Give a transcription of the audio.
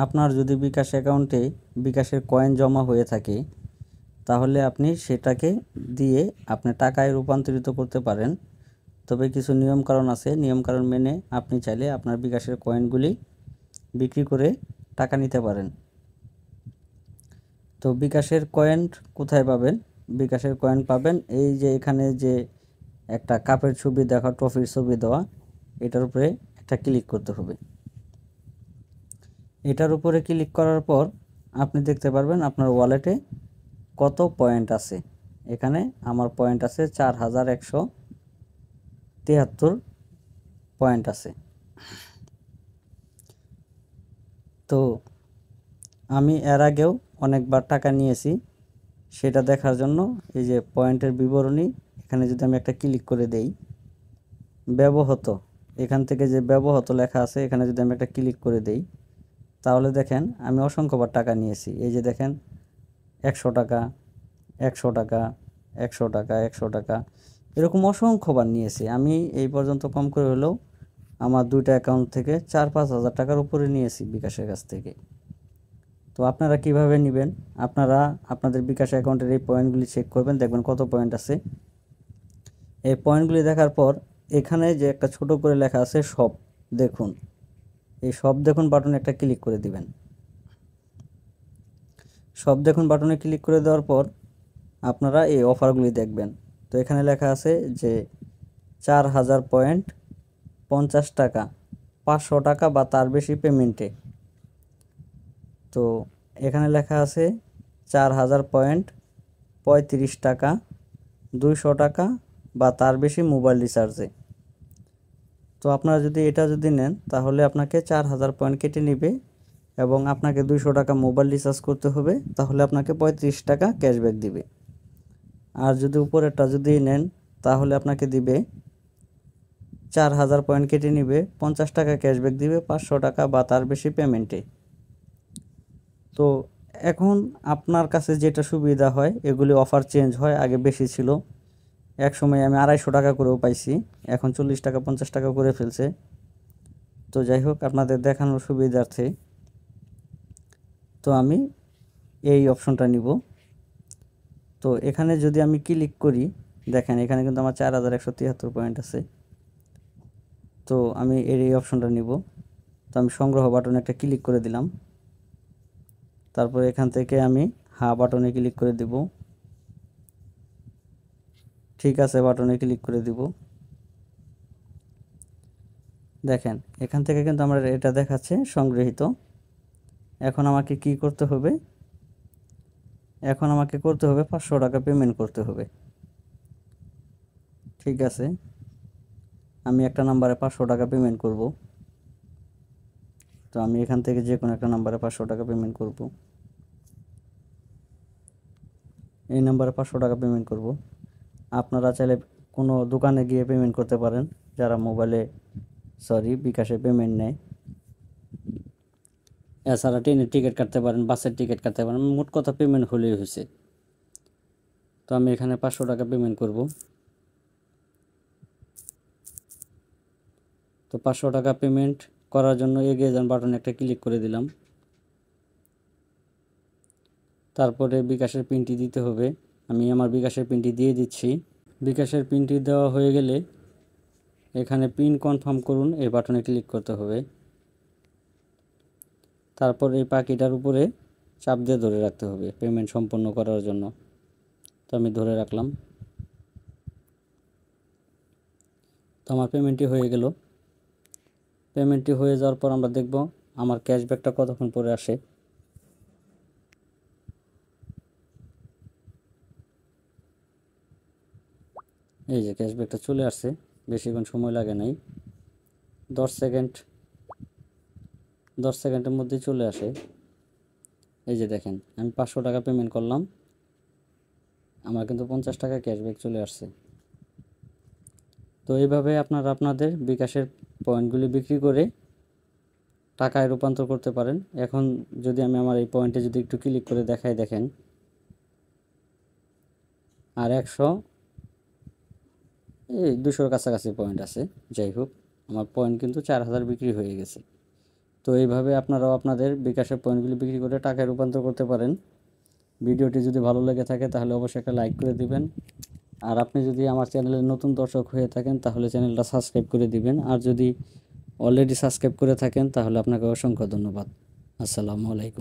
আপনার যদি বিকাশ অ্যাকাউন্টে বিকাশের কয়েন জমা হয়ে থাকে তাহলে আপনি সেটাকে দিয়ে আপনি টাকায় রূপান্তরিত করতে পারেন। তবে কিছু নিয়মকানুন আছে, নিয়মকানুন মেনে আপনি চাইলে আপনার বিকাশের কয়েনগুলি বিক্রি করে টাকা নিতে পারেন। তো বিকাশের কয়েন কোথায় পাবেন? বিকাশের কয়েন পাবেন এই যে এখানে যে একটা কাপের ছবি দেখা, ট্রফির ছবি দেওয়া, এটার উপরে একটা ক্লিক করতে হবে। এটার উপরে ক্লিক করার পর আপনি দেখতে পারবেন আপনার ওয়ালেটে কত পয়েন্ট আছে। এখানে আমার পয়েন্ট আছে 4173 পয়েন্ট আছে। তো আমি এর আগেও অনেকবার টাকা নিয়েছি, সেটা দেখার জন্য এই যে পয়েন্টের বিবরণী, এখানে যদি আমি একটা ক্লিক করে দেই, ব্যবহৃত, এখান থেকে যে ব্যবহৃত লেখা আছে এখানে যদি আমি একটা ক্লিক করে দেই তাহলে দেখেন আমি অসংখ্যবার টাকা নিয়েছি। এই যে দেখেন 100 টাকা, 100 টাকা, 100 টাকা, 100 টাকা, এরকম অসংখ্যবার নিয়েছি আমি। এই পর্যন্ত কম করে হলেও আমার দুইটা অ্যাকাউন্ট থেকে 4-5 হাজার টাকার উপরে নিয়েছি বিকাশের কাছ থেকে। তো আপনারা কিভাবে নেবেন? আপনারা আপনাদের বিকাশ অ্যাকাউন্টের এই পয়েন্টগুলি চেক করবেন, দেখবেন কত পয়েন্ট আছে। এই পয়েন্টগুলি দেখার পর এখানে যে একটা ছোট করে লেখা আছে সব দেখুন, এই সব দেখুন বাটনে একটা ক্লিক করে দিবেন। সব দেখুন বাটনে ক্লিক করে দেওয়ার পর আপনারা এই অফারগুলি দেখবেন। তো এখানে লেখা আছে যে 4000 পয়েন্ট 50 টাকা, 500 টাকা বা তার বেশি পেমেন্টে। তো এখানে লেখা আছে 4000 পয়েন্ট 35 টাকা, 200 টাকা বা তার বেশি মোবাইল রিচার্জে। তো আপনারা যদি এটা নেন তাহলে আপনাকে 4000 পয়েন্ট কেটে নেবে এবং আপনাকে 200 টাকা মোবাইল রিচার্জ করতে হবে, তাহলে আপনাকে 35 টাকা ক্যাশব্যাক দিবে। আর যদি উপরেরটা নেন তাহলে আপনাকে দিবে 4000 পয়েন্ট কেটে নিবে, 50 টাকা ক্যাশব্যাক দিবে 500 টাকা বা তার বেশি পেমেন্টে। তো এখন আপনার কাছে যেটা সুবিধা হয়, এগুলি অফার চেঞ্জ হয়, আগে বেশি ছিল, এক সময় আমি 250 টাকা করেও পাইছি, এখন 40 টাকা 50 টাকা করে ফেলছে। তো যাই হোক, আপনাদের দেখানোর সুবিধার্থে তো আমি এই অপশনটা নিব। তো এখানে যদি আমি ক্লিক করি, দেখেন এখানে কিন্তু আমার 4173 পয়েন্ট আছে। তো আমি এই অপশনটা নিব। তো আমি সংগ্রহ বাটনে একটা ক্লিক করে দিলাম, তারপর এখান থেকে আমি বাটনে ক্লিক করে দিব, ঠিক আছে বাটনে ক্লিক করে দিব। দেখেন এখান থেকে কিন্তু আমরা এটা দেখাচ্ছে সংগৃহীত। এখন আমাকে কি করতে হবে? এখন আমাকে করতে হবে 500 টাকা পেমেন্ট করতে হবে। ঠিক আছে, আমি একটা নাম্বারে 500 টাকা পেমেন্ট করব। তো আমি এখান থেকে যে কোনো একটা নাম্বারে 500 টাকা পেমেন্ট করব। এই নাম্বারে 500 টাকা পেমেন্ট করব। আপনারা চাইলে কোনো দোকানে গিয়ে পেমেন্ট করতে পারেন, যারা বিকাশে পেমেন্ট নেয়। এছাড়া ট্রেনের টিকিট কাটতে পারেন, বাসের টিকিট কাটতে পারেন, মোট কথা পেমেন্ট হলেই হয়েছে। তো আমি এখানে 500 টাকা পেমেন্ট করব। তো 500 টাকা পেমেন্ট করার জন্য এগিয়ে যান বাটনে একটা ক্লিক করে দিলাম। তারপরে বিকাশের পিনটি দিতে হবে, আমি আমার বিকাশের পিনটি দিয়ে দিচ্ছি। বিকাশের পিনটি দেওয়া হয়ে গেলে এখানে পিন কনফার্ম করুন এই বাটনে ক্লিক করতে হবে। তারপর এই পাখিটার উপরে চাপ দিয়ে ধরে রাখতে হবে পেমেন্ট সম্পন্ন করার জন্য। তো আমি ধরে রাখলাম। তো আমার পেমেন্টটি হয়ে গেল। পেমেন্টটি হয়ে যাওয়ার পর আমরা দেখব আমার ক্যাশব্যাকটা কতক্ষণ পরে আসে। এই যে ক্যাশব্যাকটা চলে আসছে, বেশিক্ষণ সময় লাগে নাই, 10 সেকেন্ডের মধ্যেই চলে আসে। এই যে দেখেন আমি 500 টাকা পেমেন্ট করলাম, আমার কিন্তু 50 টাকা ক্যাশব্যাক চলে আসছে। তো এইভাবে আপনারা আপনাদের বিকাশের পয়েন্টগুলি বিক্রি করে টাকায় রূপান্তর করতে পারেন। এখন যদি আমি আমার এই পয়েন্টে যদি একটু ক্লিক করে দেখাই, দেখেন আর 200-র কাছাকাছি পয়েন্ট আছে। যাই হোক, আমার পয়েন্ট কিন্তু 4000 বিক্রি হয়ে গেছে। তো তো এইভাবে আপনারাও আপনাদের বিকাশের পয়েন্টগুলি বিক্রি করে টাকায় রূপান্তর করতে পারেন। ভিডিওটি যদি ভালো লেগে থাকে তাহলে অবশ্যই একটা লাইক করে দিবেন। আর আপনি যদি আমার চ্যানেলের নতুন দর্শক হয়ে থাকেন তাহলে চ্যানেলটা সাবস্ক্রাইব করে দিবেন। আর যদি অলরেডি সাবস্ক্রাইব করে থাকেন তাহলে আপনাকে অসংখ্য ধন্যবাদ। আসসালামু আলাইকুম।